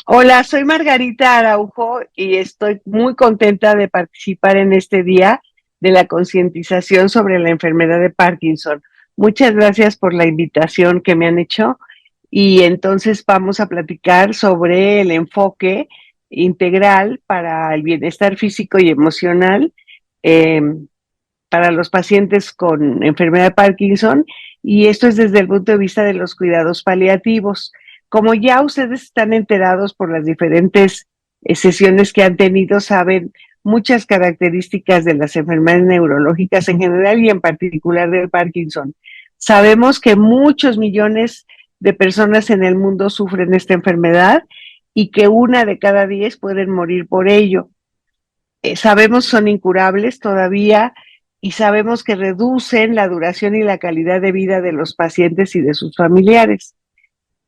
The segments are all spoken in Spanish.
Hola, soy Margarita Araujo y estoy muy contenta de participar en este día de la concientización sobre la enfermedad de Parkinson. Muchas gracias por la invitación que me han hecho y entonces vamos a platicar sobre el enfoque integral para el bienestar físico y emocional eh, para los pacientes con enfermedad de Parkinson, y esto es desde el punto de vista de los cuidados paliativos. Como ya ustedes están enterados por las diferentes sesiones que han tenido, saben muchas características de las enfermedades neurológicas en general y en particular del Parkinson. Sabemos que muchos millones de personas en el mundo sufren esta enfermedad y que 1 de cada 10 pueden morir por ello. Sabemos son incurables todavía y sabemos que reducen la duración y la calidad de vida de los pacientes y de sus familiares.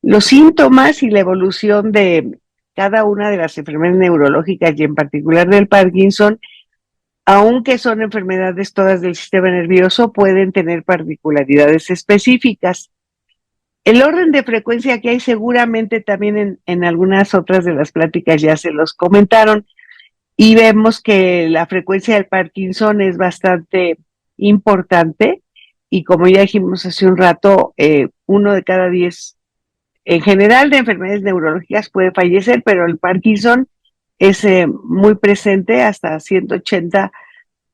Los síntomas y la evolución de cada una de las enfermedades neurológicas y en particular del Parkinson, aunque son enfermedades todas del sistema nervioso, pueden tener particularidades específicas. El orden de frecuencia que hay seguramente también en algunas otras de las pláticas ya se los comentaron, y vemos que la frecuencia del Parkinson es bastante importante y como ya dijimos hace un rato, 1 de cada 10 en general de enfermedades neurológicas puede fallecer, pero el Parkinson es muy presente, hasta 180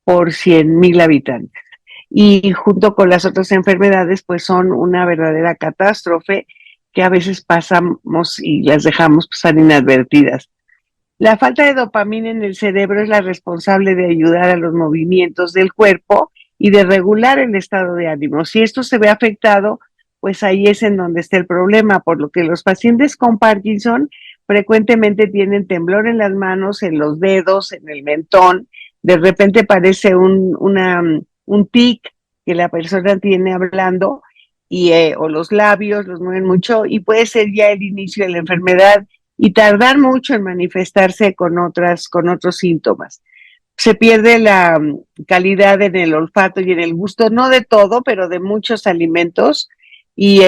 por 100,000 habitantes. Y junto con las otras enfermedades, pues son una verdadera catástrofe que a veces pasamos y las dejamos pasar inadvertidas. La falta de dopamina en el cerebro es la responsable de ayudar a los movimientos del cuerpo y de regular el estado de ánimo. Si esto se ve afectado, pues ahí es en donde está el problema, por lo que los pacientes con Parkinson frecuentemente tienen temblor en las manos, en los dedos, en el mentón. De repente parece un tic que la persona tiene hablando, o los labios los mueven mucho, y puede ser ya el inicio de la enfermedad y tardar mucho en manifestarse con otros síntomas. Se pierde la calidad en el olfato y en el gusto, no de todo, pero de muchos alimentos, y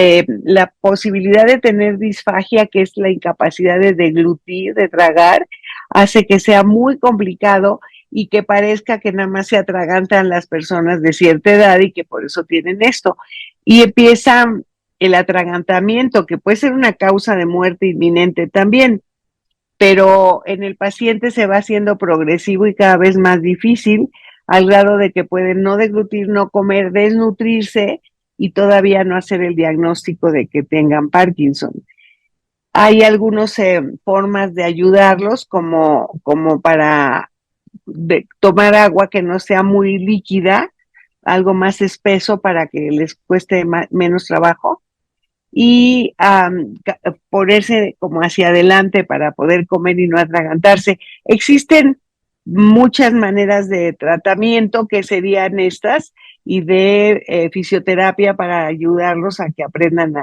la posibilidad de tener disfagia, que es la incapacidad de deglutir, de tragar, hace que sea muy complicado y que parezca que nada más se atragantan las personas de cierta edad y que por eso tienen esto. Y empieza el atragantamiento, que puede ser una causa de muerte inminente también, pero en el paciente se va haciendo progresivo y cada vez más difícil, al grado de que pueden no deglutir, no comer, desnutrirse y todavía no hacer el diagnóstico de que tengan Parkinson. Hay algunas formas de ayudarlos, como para tomar agua que no sea muy líquida, algo más espeso para que les cueste menos trabajo, y ponerse como hacia adelante para poder comer y no atragantarse. Existen muchas maneras de tratamiento que serían estas, y de fisioterapia para ayudarlos a que aprendan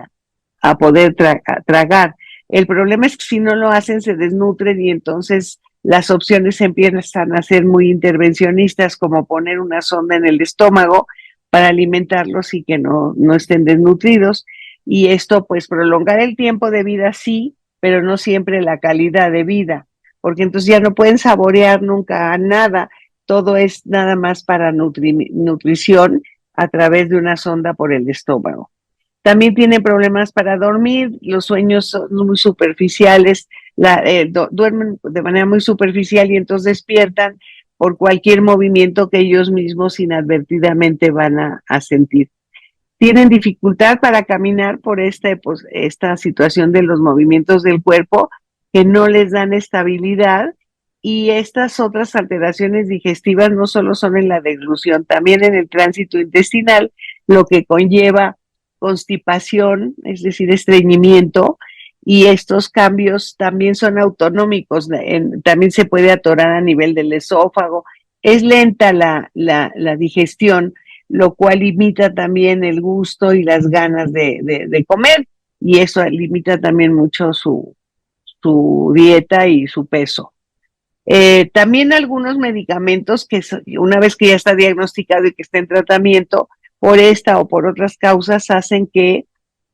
a poder tragar. El problema es que si no lo hacen se desnutren y entonces las opciones empiezan a ser muy intervencionistas, como poner una sonda en el estómago para alimentarlos y que no estén desnutridos. Y esto, pues, prolongar el tiempo de vida sí, pero no siempre la calidad de vida, porque entonces ya no pueden saborear nunca nada. Todo es nada más para nutrición a través de una sonda por el estómago. También tienen problemas para dormir, los sueños son muy superficiales, duermen de manera muy superficial y entonces despiertan por cualquier movimiento que ellos mismos inadvertidamente van a sentir. Tienen dificultad para caminar por esta situación de los movimientos del cuerpo que no les dan estabilidad, y estas otras alteraciones digestivas no solo son en la deglución, también en el tránsito intestinal, lo que conlleva constipación, es decir, estreñimiento, y estos cambios también son autonómicos, también se puede atorar a nivel del esófago. Es lenta la digestión, lo cual limita también el gusto y las ganas de comer, y eso limita también mucho su dieta y su peso. También algunos medicamentos que una vez que ya está diagnosticado y que está en tratamiento, por esta o por otras causas, hacen que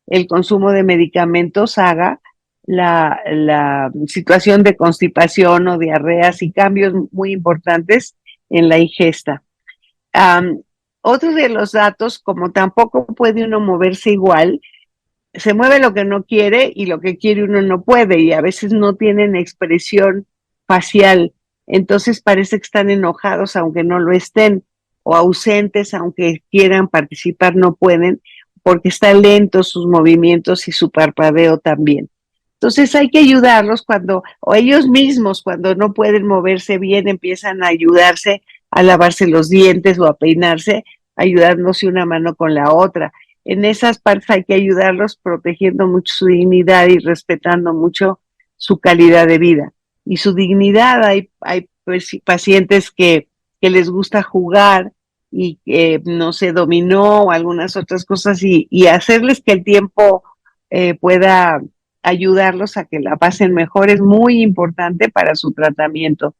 el consumo de medicamentos haga la situación de constipación o diarreas y cambios muy importantes en la ingesta. Um, Otro de los datos, como tampoco puede uno moverse igual, se mueve lo que no quiere y lo que quiere uno no puede, y a veces no tienen expresión facial. Entonces parece que están enojados aunque no lo estén, o ausentes aunque quieran participar, no pueden, porque están lentos sus movimientos y su parpadeo también. Entonces hay que ayudarlos cuando, o ellos mismos cuando no pueden moverse bien, empiezan a ayudarse a lavarse los dientes o a peinarse, ayudándose una mano con la otra. En esas partes hay que ayudarlos protegiendo mucho su dignidad y respetando mucho su calidad de vida. Y su dignidad, hay pacientes que les gusta jugar y no sé, dominó o algunas otras cosas, y hacerles que el tiempo pueda ayudarlos a que la pasen mejor es muy importante para su tratamiento.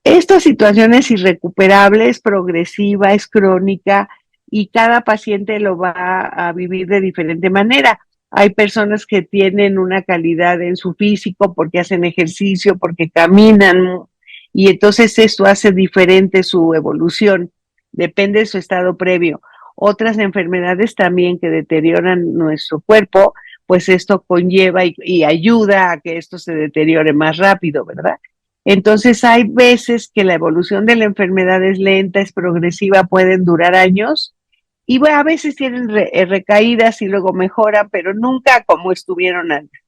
Esta situación es irrecuperable, es progresiva, es crónica, y cada paciente lo va a vivir de diferente manera. Hay personas que tienen una calidad en su físico porque hacen ejercicio, porque caminan, y entonces esto hace diferente su evolución, depende de su estado previo. Otras enfermedades también que deterioran nuestro cuerpo, pues esto conlleva y ayuda a que esto se deteriore más rápido, ¿verdad? Entonces hay veces que la evolución de la enfermedad es lenta, es progresiva, pueden durar años, y bueno, a veces tienen recaídas y luego mejoran, pero nunca como estuvieron antes.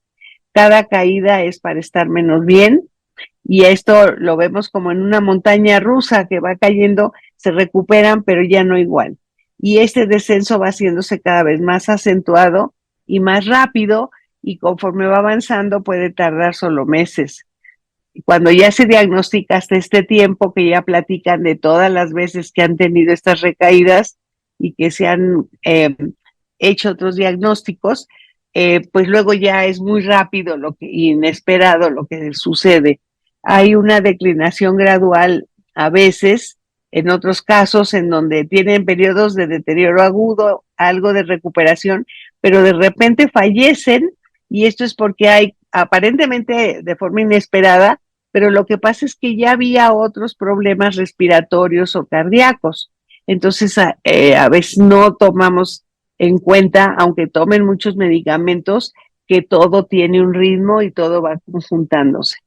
Cada caída es para estar menos bien, y esto lo vemos como en una montaña rusa que va cayendo, se recuperan, pero ya no igual. Y este descenso va haciéndose cada vez más acentuado y más rápido, y conforme va avanzando puede tardar solo meses. Cuando ya se diagnostica hasta este tiempo, que ya platican de todas las veces que han tenido estas recaídas y que se han hecho otros diagnósticos, pues luego ya es muy rápido lo que inesperado lo que sucede. Hay una declinación gradual a veces, en otros casos en donde tienen periodos de deterioro agudo, algo de recuperación, pero de repente fallecen, y esto es porque hay aparentemente de forma inesperada, pero lo que pasa es que ya había otros problemas respiratorios o cardíacos. Entonces, a veces no tomamos en cuenta, aunque tomen muchos medicamentos, que todo tiene un ritmo y todo va conjuntándose.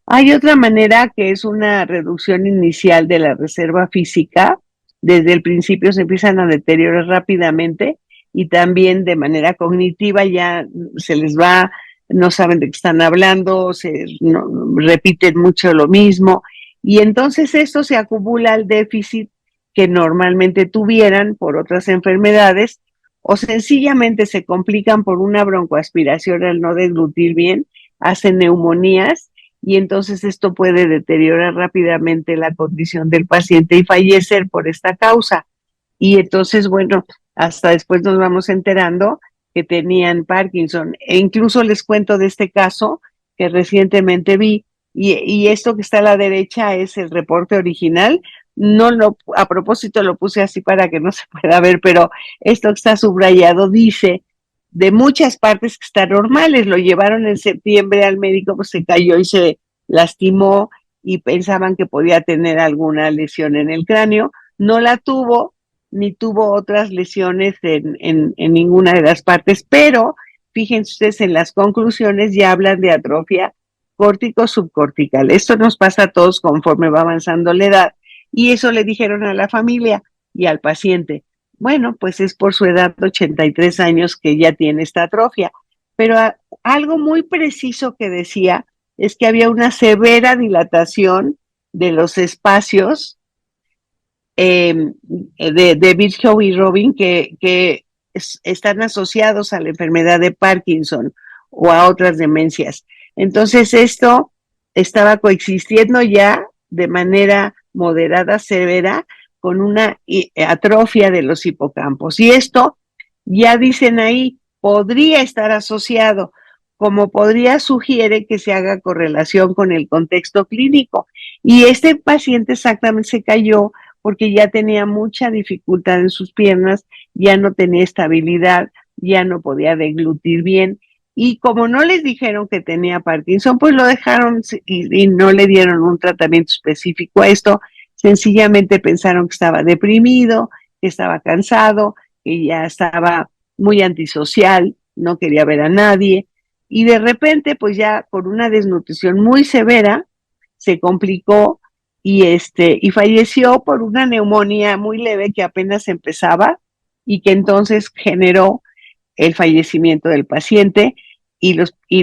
Hay otra manera que es una reducción inicial de la reserva física. Desde el principio se empiezan a deteriorar rápidamente, y también de manera cognitiva ya se les va, no saben de qué están hablando, repiten mucho lo mismo, y entonces esto se acumula al déficit que normalmente tuvieran por otras enfermedades, o sencillamente se complican por una broncoaspiración al no deglutir bien, hacen neumonías, y entonces esto puede deteriorar rápidamente la condición del paciente y fallecer por esta causa. Y entonces, bueno, hasta después nos vamos enterando que tenían Parkinson. E incluso les cuento de este caso que recientemente vi, y esto que está a la derecha es el reporte original. No lo, a propósito lo puse así para que no se pueda ver, pero esto que está subrayado dice de muchas partes que están normales. Lo llevaron en septiembre al médico, pues se cayó y se lastimó, y pensaban que podía tener alguna lesión en el cráneo. No la tuvo, ni tuvo otras lesiones en ninguna de las partes, pero fíjense ustedes, en las conclusiones ya hablan de atrofia córtico-subcortical. Esto nos pasa a todos conforme va avanzando la edad, y eso le dijeron a la familia y al paciente. Bueno, pues es por su edad, 83 años, que ya tiene esta atrofia. Pero algo muy preciso que decía es que había una severa dilatación de los espacios de Virchow y Robin, que están asociados a la enfermedad de Parkinson o a otras demencias. Entonces esto estaba coexistiendo ya de manera moderada, severa, con una atrofia de los hipocampos. Y esto, ya dicen ahí, podría estar asociado, como podría sugiere que se haga correlación con el contexto clínico. Y este paciente exactamente se cayó porque ya tenía mucha dificultad en sus piernas, ya no tenía estabilidad, ya no podía deglutir bien, y como no les dijeron que tenía Parkinson, pues lo dejaron y no le dieron un tratamiento específico a esto. Sencillamente pensaron que estaba deprimido, que estaba cansado, que ya estaba muy antisocial, no quería ver a nadie. Y de repente, pues ya con una desnutrición muy severa, se complicó y falleció por una neumonía muy leve que apenas empezaba y que entonces generó el fallecimiento del paciente y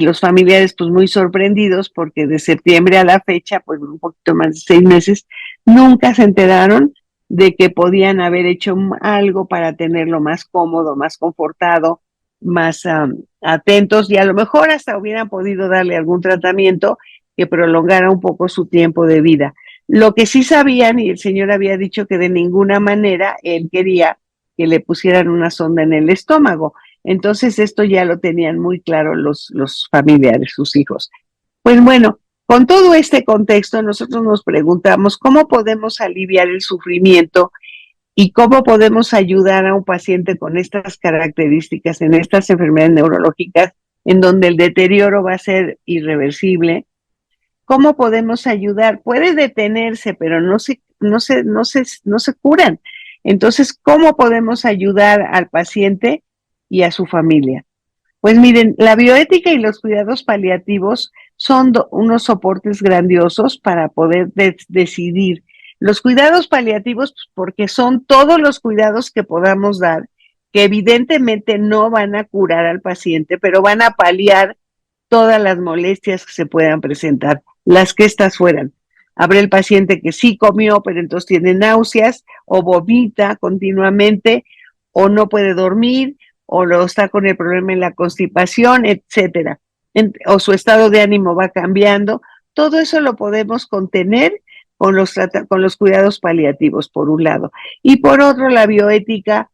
los familiares pues muy sorprendidos porque de septiembre a la fecha, pues un poquito más de 6 meses, nunca se enteraron de que podían haber hecho algo para tenerlo más cómodo, más confortado, más atentos y a lo mejor hasta hubieran podido darle algún tratamiento que prolongara un poco su tiempo de vida. Lo que sí sabían, y el señor había dicho que de ninguna manera él quería que le pusieran una sonda en el estómago. Entonces esto ya lo tenían muy claro los familiares, sus hijos. Pues bueno, con todo este contexto nosotros nos preguntamos cómo podemos aliviar el sufrimiento y cómo podemos ayudar a un paciente con estas características en estas enfermedades neurológicas en donde el deterioro va a ser irreversible. ¿Cómo podemos ayudar? Puede detenerse, pero no se curan. Entonces, ¿cómo podemos ayudar al paciente y a su familia? Pues miren, la bioética y los cuidados paliativos son unos soportes grandiosos para poder decidir. Los cuidados paliativos, pues, porque son todos los cuidados que podamos dar, que evidentemente no van a curar al paciente, pero van a paliar todas las molestias que se puedan presentar, las que estas fueran. Habrá el paciente que sí comió, pero entonces tiene náuseas o vomita continuamente o no puede dormir o lo está con el problema en la constipación, etcétera. O su estado de ánimo va cambiando. Todo eso lo podemos contener con los cuidados paliativos, por un lado. Y por otro, la bioética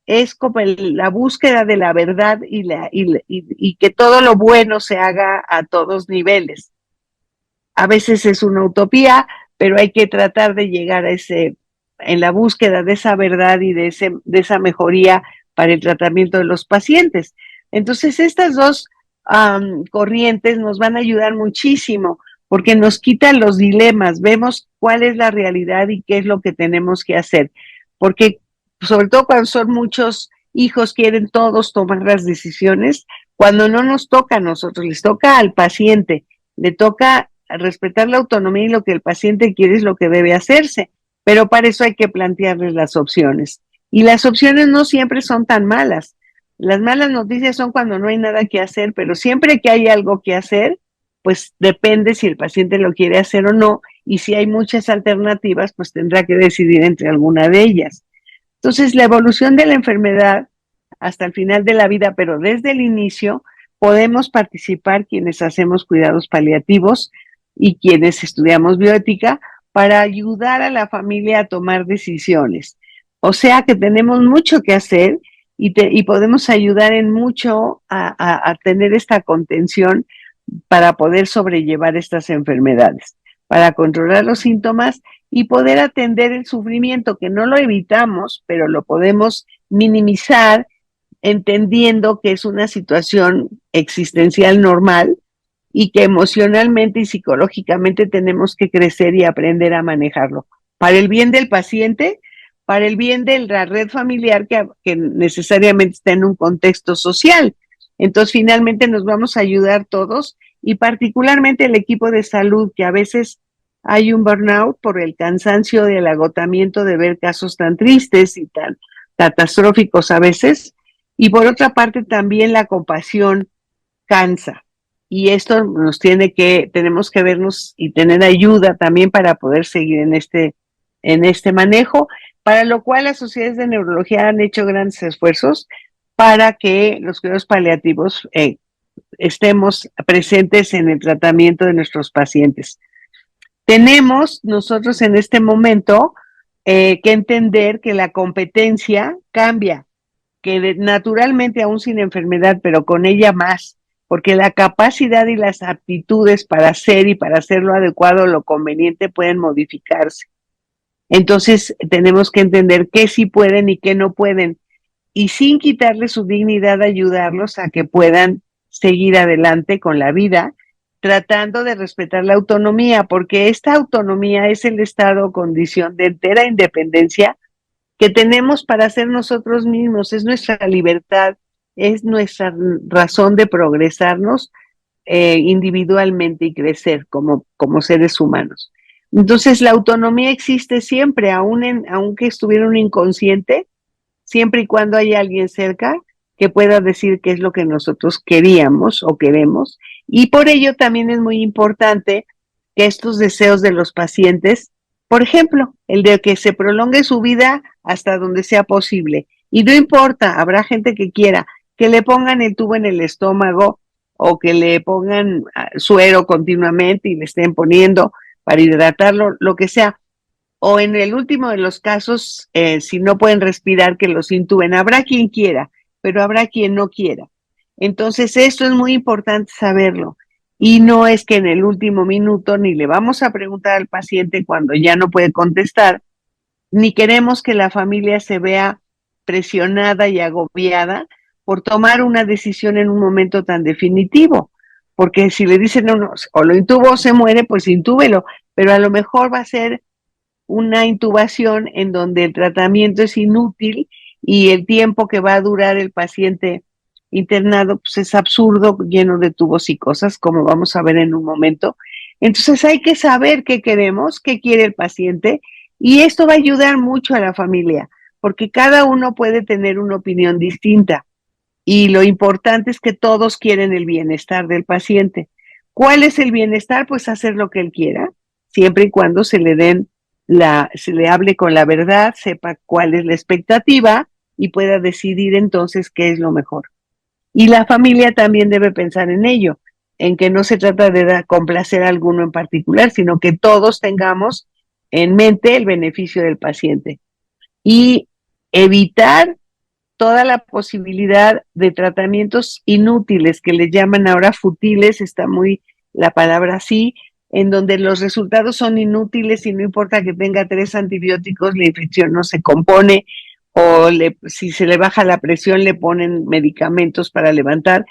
es como la búsqueda de la verdad y que todo lo bueno se haga a todos niveles. A veces es una utopía, pero hay que tratar de llegar a en la búsqueda de esa verdad y de esa mejoría para el tratamiento de los pacientes. Entonces, estas dos corrientes nos van a ayudar muchísimo porque nos quitan los dilemas, vemos cuál es la realidad y qué es lo que tenemos que hacer. Porque sobre todo cuando son muchos hijos, quieren todos tomar las decisiones, cuando no nos toca a nosotros, les toca al paciente, le toca respetar la autonomía y lo que el paciente quiere es lo que debe hacerse, pero para eso hay que plantearles las opciones. Y las opciones no siempre son tan malas. Las malas noticias son cuando no hay nada que hacer, pero siempre que hay algo que hacer, pues depende si el paciente lo quiere hacer o no, y si hay muchas alternativas, pues tendrá que decidir entre alguna de ellas. Entonces, la evolución de la enfermedad hasta el final de la vida, pero desde el inicio, podemos participar quienes hacemos cuidados paliativos y quienes estudiamos bioética para ayudar a la familia a tomar decisiones. O sea que tenemos mucho que hacer y podemos ayudar en mucho a tener esta contención para poder sobrellevar estas enfermedades, para controlar los síntomas y poder atender el sufrimiento, que no lo evitamos, pero lo podemos minimizar entendiendo que es una situación existencial normal y que emocionalmente y psicológicamente tenemos que crecer y aprender a manejarlo. Para el bien del paciente, para el bien de la red familiar que necesariamente está en un contexto social. Entonces, finalmente nos vamos a ayudar todos y particularmente el equipo de salud, que a veces hay un burnout por el cansancio del agotamiento de ver casos tan tristes y tan catastróficos a veces. Y por otra parte, también la compasión cansa. Y esto tenemos que vernos y tener ayuda también para poder seguir en este manejo, para lo cual las sociedades de neurología han hecho grandes esfuerzos para que los cuidados paliativos estemos presentes en el tratamiento de nuestros pacientes. Tenemos nosotros en este momento que entender que la competencia cambia, que naturalmente aún sin enfermedad, pero con ella más, porque la capacidad y las aptitudes para hacer y para hacer lo adecuado, lo conveniente, pueden modificarse. Entonces tenemos que entender qué sí pueden y qué no pueden, y sin quitarle su dignidad, ayudarlos a que puedan seguir adelante con la vida, tratando de respetar la autonomía, porque esta autonomía es el estado o condición de entera independencia que tenemos para ser nosotros mismos, es nuestra libertad, es nuestra razón de progresarnos individualmente y crecer como seres humanos. Entonces la autonomía existe siempre, aunque estuviera un inconsciente, siempre y cuando haya alguien cerca que pueda decir qué es lo que nosotros queríamos o queremos. Y por ello también es muy importante que estos deseos de los pacientes, por ejemplo, el de que se prolongue su vida hasta donde sea posible. Y no importa, habrá gente que quiera que le pongan el tubo en el estómago o que le pongan suero continuamente y le estén poniendo para hidratarlo, lo que sea. O en el último de los casos, si no pueden respirar, que los intuben. Habrá quien quiera, pero habrá quien no quiera. Entonces, esto es muy importante saberlo. Y no es que en el último minuto ni le vamos a preguntar al paciente cuando ya no puede contestar, ni queremos que la familia se vea presionada y agobiada por tomar una decisión en un momento tan definitivo. Porque si le dicen, no, no, o lo intubo o se muere, pues intúbelo, pero a lo mejor va a ser una intubación en donde el tratamiento es inútil y el tiempo que va a durar el paciente internado pues es absurdo, lleno de tubos y cosas, como vamos a ver en un momento. Entonces hay que saber qué queremos, qué quiere el paciente, y esto va a ayudar mucho a la familia, porque cada uno puede tener una opinión distinta y lo importante es que todos quieren el bienestar del paciente. ¿Cuál es el bienestar? Pues hacer lo que él quiera, siempre y cuando se le hable con la verdad, sepa cuál es la expectativa y pueda decidir entonces qué es lo mejor. Y la familia también debe pensar en ello, en que no se trata de complacer a alguno en particular, sino que todos tengamos en mente el beneficio del paciente y evitar toda la posibilidad de tratamientos inútiles, que le llaman ahora futiles, está muy la palabra así, en donde los resultados son inútiles y no importa que tenga 3 antibióticos, la infección no se compone, o si se le baja la presión le ponen medicamentos para levantar.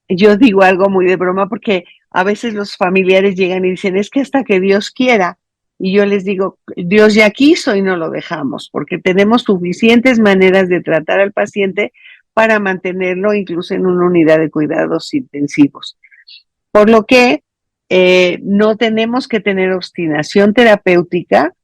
Yo digo algo muy de broma porque a veces los familiares llegan y dicen, es que hasta que Dios quiera. Y yo les digo, Dios ya quiso y no lo dejamos, porque tenemos suficientes maneras de tratar al paciente para mantenerlo incluso en una unidad de cuidados intensivos. Por lo que no tenemos que tener obstinación terapéutica,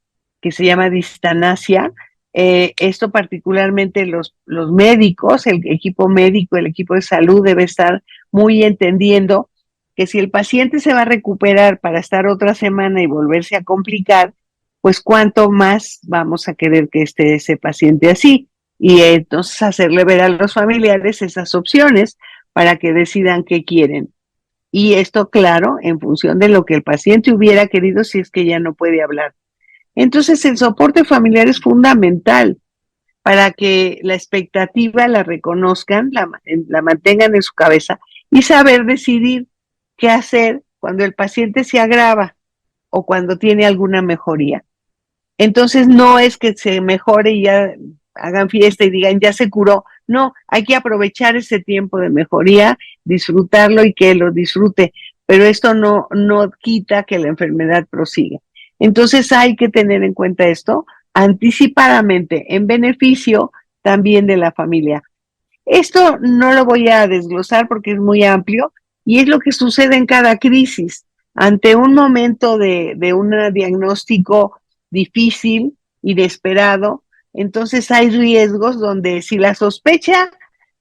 que se llama distanasia. Esto particularmente los médicos, el equipo médico, el equipo de salud debe estar muy entendiendo que si el paciente se va a recuperar para estar otra semana y volverse a complicar, pues cuánto más vamos a querer que esté ese paciente así. Y entonces hacerle ver a los familiares esas opciones para que decidan qué quieren. Y esto, claro, en función de lo que el paciente hubiera querido si es que ya no puede hablar. Entonces, el soporte familiar es fundamental para que la expectativa la reconozcan, la mantengan en su cabeza y saber decidir qué hacer cuando el paciente se agrava o cuando tiene alguna mejoría. Entonces, no es que se mejore y ya hagan fiesta y digan, ya se curó. No, hay que aprovechar ese tiempo de mejoría, disfrutarlo y que lo disfrute, pero esto no quita que la enfermedad prosiga. Entonces hay que tener en cuenta esto anticipadamente, en beneficio también de la familia. Esto no lo voy a desglosar porque es muy amplio y es lo que sucede en cada crisis. Ante un momento de un diagnóstico difícil, inesperado, entonces hay riesgos donde si la sospecha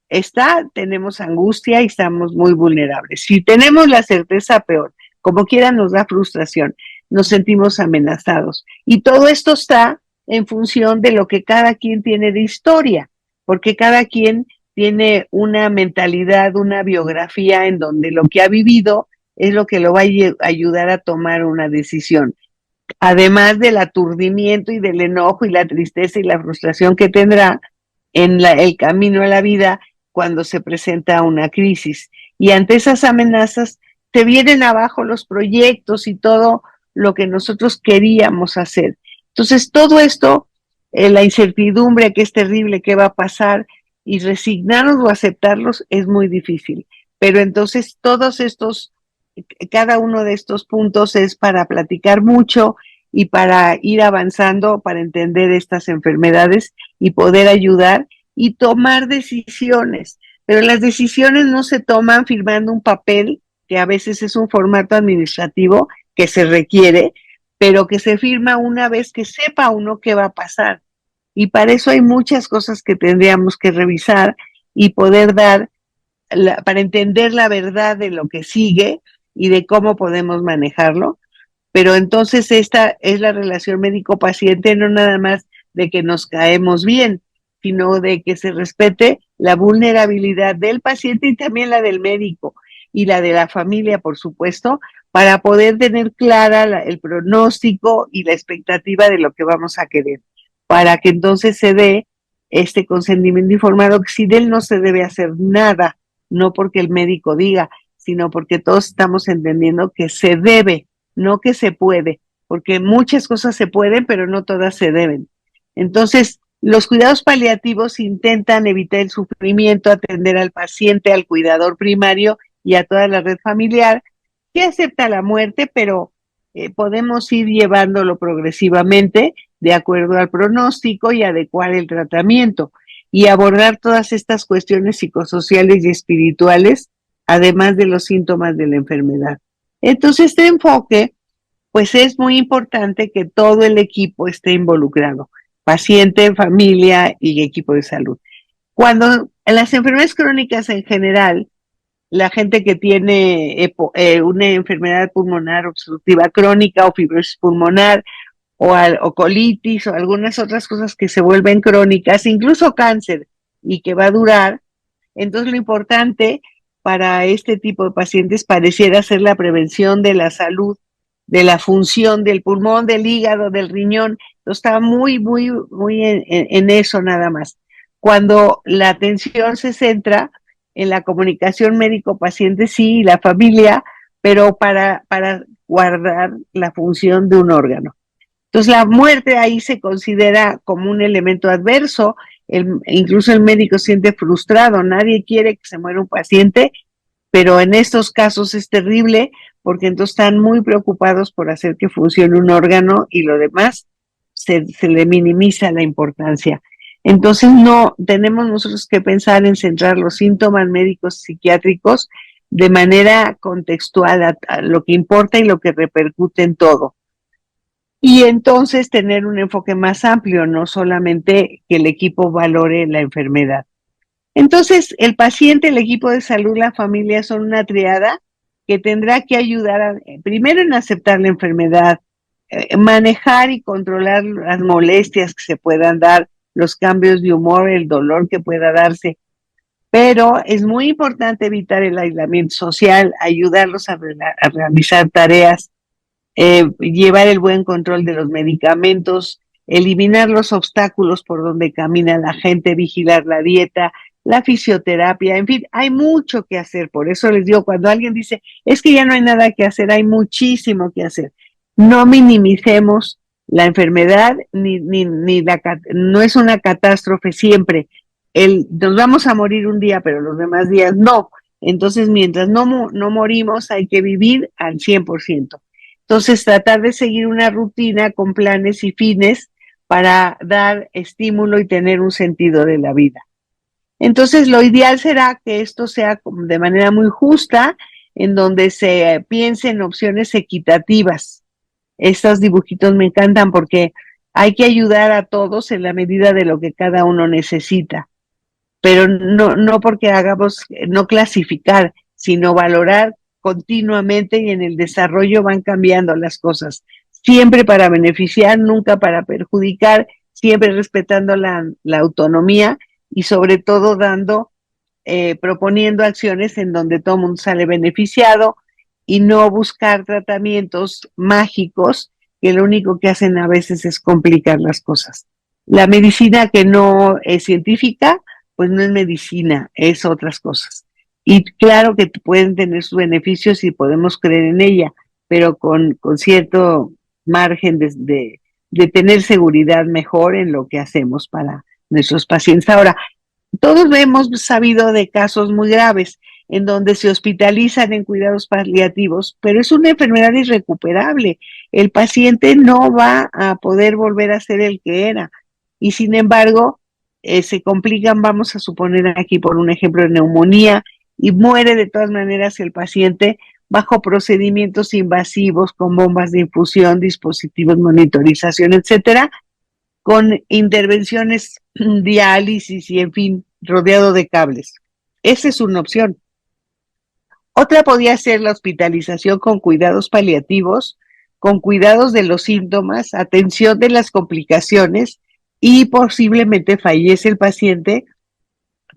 está, tenemos angustia y estamos muy vulnerables. Si tenemos la certeza, peor. Como quiera nos da frustración, nos sentimos amenazados. Y todo esto está en función de lo que cada quien tiene de historia, porque cada quien tiene una mentalidad, una biografía en donde lo que ha vivido es lo que lo va a ayudar a tomar una decisión. Además del aturdimiento y del enojo y la tristeza y la frustración que tendrá en el camino a la vida cuando se presenta una crisis. Y ante esas amenazas se vienen abajo los proyectos y todo lo que nosotros queríamos hacer. Entonces, todo esto, la incertidumbre que es terrible, qué va a pasar, y resignarnos o aceptarlos es muy difícil. pero entonces cada uno de estos puntos es para platicar mucho y para ir avanzando, para entender estas enfermedades y poder ayudar y tomar decisiones. Pero las decisiones no se toman firmando un papel, que a veces es un formato administrativo que se requiere, pero que se firma una vez que sepa uno qué va a pasar. Y para eso hay muchas cosas que tendríamos que revisar y poder para entender la verdad de lo que sigue y de cómo podemos manejarlo. Pero entonces esta es la relación médico-paciente, no nada más de que nos caemos bien, sino de que se respete la vulnerabilidad del paciente y también la del médico y la de la familia, por supuesto, para poder tener clara el pronóstico y la expectativa de lo que vamos a querer, para que entonces se dé este consentimiento informado, que sin él no se debe hacer nada, no porque el médico diga, sino porque todos estamos entendiendo que se debe, no que se puede, porque muchas cosas se pueden, pero no todas se deben. Entonces, los cuidados paliativos intentan evitar el sufrimiento, atender al paciente, al cuidador primario y a toda la red familiar, que acepta la muerte, pero podemos ir llevándolo progresivamente de acuerdo al pronóstico y adecuar el tratamiento y abordar todas estas cuestiones psicosociales y espirituales, además de los síntomas de la enfermedad. Entonces, este enfoque, pues es muy importante que todo el equipo esté involucrado, paciente, familia y equipo de salud. Cuando en las enfermedades crónicas en general, la gente que tiene una enfermedad pulmonar obstructiva crónica o fibrosis pulmonar o colitis o algunas otras cosas que se vuelven crónicas, incluso cáncer y que va a durar, entonces lo importante para este tipo de pacientes pareciera ser la prevención de la salud, de la función del pulmón, del hígado, del riñón. Entonces está muy en eso nada más. Cuando la atención se centra en la comunicación médico-paciente, sí, y la familia, pero para guardar la función de un órgano. Entonces la muerte ahí se considera como un elemento adverso, incluso el médico se siente frustrado, nadie quiere que se muera un paciente, pero en estos casos es terrible porque entonces están muy preocupados por hacer que funcione un órgano y lo demás se le minimiza la importancia. Entonces no tenemos nosotros que pensar en centrar los síntomas médicos psiquiátricos de manera contextual a lo que importa y lo que repercute en todo. Y entonces tener un enfoque más amplio, no solamente que el equipo valore la enfermedad. Entonces, el paciente, el equipo de salud, la familia son una triada que tendrá que ayudar primero en aceptar la enfermedad, manejar y controlar las molestias que se puedan dar, los cambios de humor, el dolor que pueda darse. Pero es muy importante evitar el aislamiento social, ayudarlos a realizar tareas, llevar el buen control de los medicamentos, eliminar los obstáculos por donde camina la gente, vigilar la dieta, la fisioterapia, en fin, hay mucho que hacer. Por eso les digo, cuando alguien dice, es que ya no hay nada que hacer, hay muchísimo que hacer. No minimicemos la enfermedad, no es una catástrofe siempre. Nos vamos a morir un día, pero los demás días no. Entonces, mientras no morimos, hay que vivir al 100%. Entonces, tratar de seguir una rutina con planes y fines para dar estímulo y tener un sentido de la vida. Entonces, lo ideal será que esto sea de manera muy justa, en donde se piense en opciones equitativas. Estos dibujitos me encantan porque hay que ayudar a todos en la medida de lo que cada uno necesita, pero no porque no clasificar, sino valorar continuamente, y en el desarrollo van cambiando las cosas, siempre para beneficiar, nunca para perjudicar, siempre respetando la autonomía y sobre todo proponiendo acciones en donde todo el mundo sale beneficiado y no buscar tratamientos mágicos que lo único que hacen a veces es complicar las cosas. La medicina que no es científica, pues no es medicina, es otras cosas. Y claro que pueden tener sus beneficios y podemos creer en ella, pero con cierto margen de tener seguridad mejor en lo que hacemos para nuestros pacientes. Ahora, todos hemos sabido de casos muy graves en donde se hospitalizan en cuidados paliativos, pero es una enfermedad irrecuperable. El paciente no va a poder volver a ser el que era. Y sin embargo, se complican, vamos a suponer aquí por un ejemplo, de neumonía, y muere de todas maneras el paciente bajo procedimientos invasivos con bombas de infusión, dispositivos de monitorización, etcétera, con intervenciones, diálisis y en fin, rodeado de cables. Esa es una opción. Otra podría ser la hospitalización con cuidados paliativos, con cuidados de los síntomas, atención de las complicaciones y posiblemente fallece el paciente,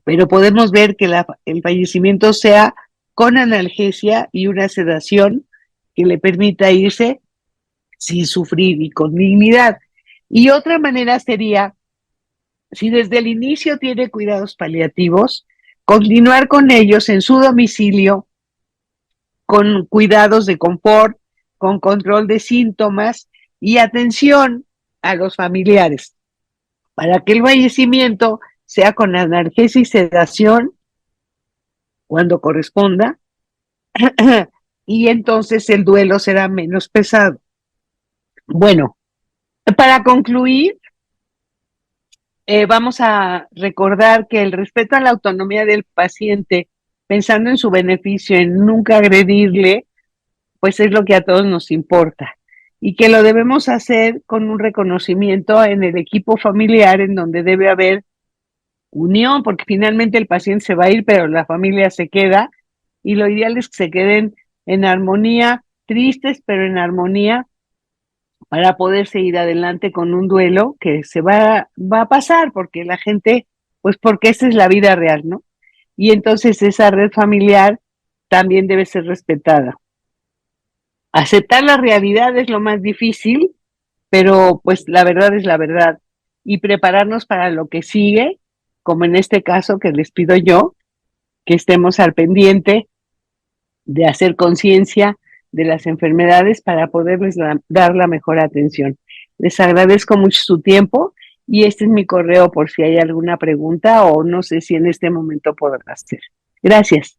pero podemos ver que el fallecimiento sea con analgesia y una sedación que le permita irse sin sufrir y con dignidad. Y otra manera sería, si desde el inicio tiene cuidados paliativos, continuar con ellos en su domicilio, con cuidados de confort, con control de síntomas y atención a los familiares, para que el fallecimiento sea con analgesia y sedación cuando corresponda, y entonces el duelo será menos pesado. Bueno, para concluir, vamos a recordar que el respeto a la autonomía del paciente, pensando en su beneficio, en nunca agredirle, pues es lo que a todos nos importa. Y que lo debemos hacer con un reconocimiento en el equipo familiar, en donde debe haber unión, porque finalmente el paciente se va a ir, pero la familia se queda, y lo ideal es que se queden en armonía, tristes, pero en armonía, para poder seguir adelante con un duelo que va a pasar, porque la gente, pues porque esa es la vida real, ¿no? Y entonces esa red familiar también debe ser respetada. Aceptar la realidad es lo más difícil, pero pues la verdad es la verdad. Y prepararnos para lo que sigue, como en este caso que les pido yo, que estemos al pendiente de hacer conciencia de las enfermedades para poderles dar la mejor atención. Les agradezco mucho su tiempo y este es mi correo por si hay alguna pregunta o no sé si en este momento podrá hacer. Gracias.